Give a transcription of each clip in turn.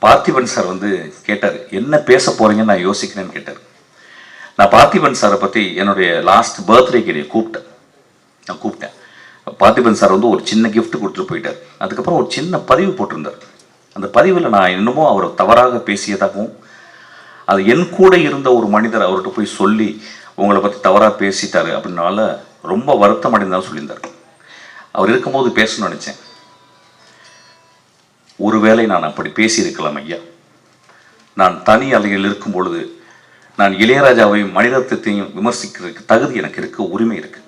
Parthiban sir வந்து கேட்டார், என்ன பேச போகிறீங்கன்னு நான் யோசிக்கிறேன்னு கேட்டார். நான் பார்த்திபன் சாரை பற்றி என்னுடைய லாஸ்ட் பர்த்டேக்கு கூப்பிட்டேன். பார்த்திபன் சார் வந்து ஒரு சின்ன கிஃப்ட் கொடுத்துட்டு போயிட்டார். அதுக்கப்புறம் ஒரு சின்ன பதிவு போட்டிருந்தார். அந்த பதிவில் நான் இன்னமும் அவரை தவறாக பேசியதாகவும், அது என் கூட இருந்த ஒரு மனிதர் அவர்கிட்ட போய் சொல்லி உங்களை பற்றி தவறாக பேசிட்டாரு அப்படின்னால ரொம்ப வருத்தம் அடைந்தாலும் சொல்லியிருந்தார். அவர் இருக்கும்போது பேசணும்னு நினச்சேன். ஒருவேளை நான் அப்படி பேசியிருக்கலாம் ஐயா. நான் தனி அலையில் இருக்கும் பொழுது நான் இளையராஜாவையும் மணிரத்னத்தையும் விமர்சிக்கிறதுக்கு தகுதி எனக்கு இருக்க, உரிமை இருக்கு.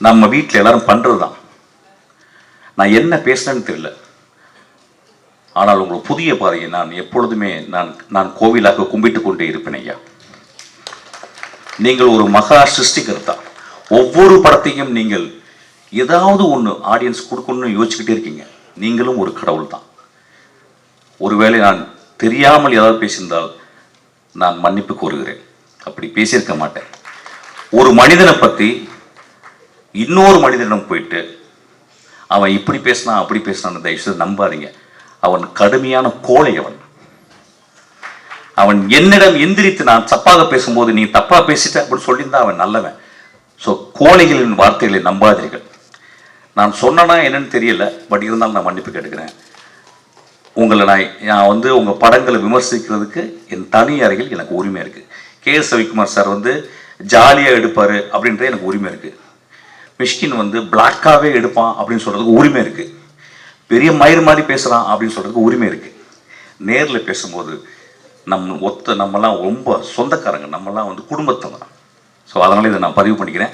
நம்ம வீட்டில் எல்லாரும் பண்றது தான். நான் என்ன பேசுனேன்னு தெரியல. ஆனால் உங்களுக்கு புதிய பாதையை நான் எப்பொழுதுமே நான் கோவிலாக கும்பிட்டு கொண்டே இருப்பேன் ஐயா. நீங்கள் ஒரு மகா சிருஷ்டிகர்த்தா. ஒவ்வொரு படத்தையும் நீங்கள் ஏதாவது ஒன்று ஆடியன்ஸ் கொடுக்கணும்னு யோசிச்சுக்கிட்டே இருக்கீங்க. நீங்களும் ஒரு கடவுள் தான். ஒருவேளை நான் தெரியாமல் ஏதாவது பேசியிருந்தால் நான் மன்னிப்பு கோருகிறேன். அப்படி பேசியிருக்க மாட்டேன். ஒரு மனிதனை பற்றி இன்னொரு மனிதனிடம் போயிட்டு அவன் இப்படி பேசினா அப்படி பேசினான்னு தயவுசெய்து நம்பாதீங்க. அவன் கடுமையான கோழை. அவன் என்னிடம் எந்திரித்து நான் தப்பாக பேசும்போது நீ தப்பா பேசிட்ட அப்படின்னு சொல்லியிருந்தா அவன் நல்லவன். ஸோ கோழைகளின் வார்த்தைகளை நம்பாதீர்கள். நான் சொன்னா என்னன்னு தெரியல, பட் இருந்தாலும் நான் மன்னிப்பு கேட்டுக்கிறேன். உங்களை நான் வந்து உங்கள் படங்களை விமர்சிக்கிறதுக்கு என் தனி அறையில் எனக்கு உரிமை இருக்குது. கே.எஸ். ரவிக்குமார் சார் வந்து ஜாலியாக எடுப்பார் அப்படின்றது எனக்கு உரிமை இருக்குது. மிஷ்கின் வந்து பிளாக்காகவே எடுப்பான் அப்படின்னு சொல்கிறதுக்கு உரிமை இருக்குது. பெரிய மயிர் மாதிரி பேசுகிறான் அப்படின்னு சொல்கிறதுக்கு உரிமை இருக்குது. நேரில் பேசும்போது நம்மலாம் ரொம்ப சொந்தக்காரங்க, நம்மலாம் வந்து குடும்பத்தை தான். ஸோ அதனால் இதை நான் பதிவு பண்ணிக்கிறேன்.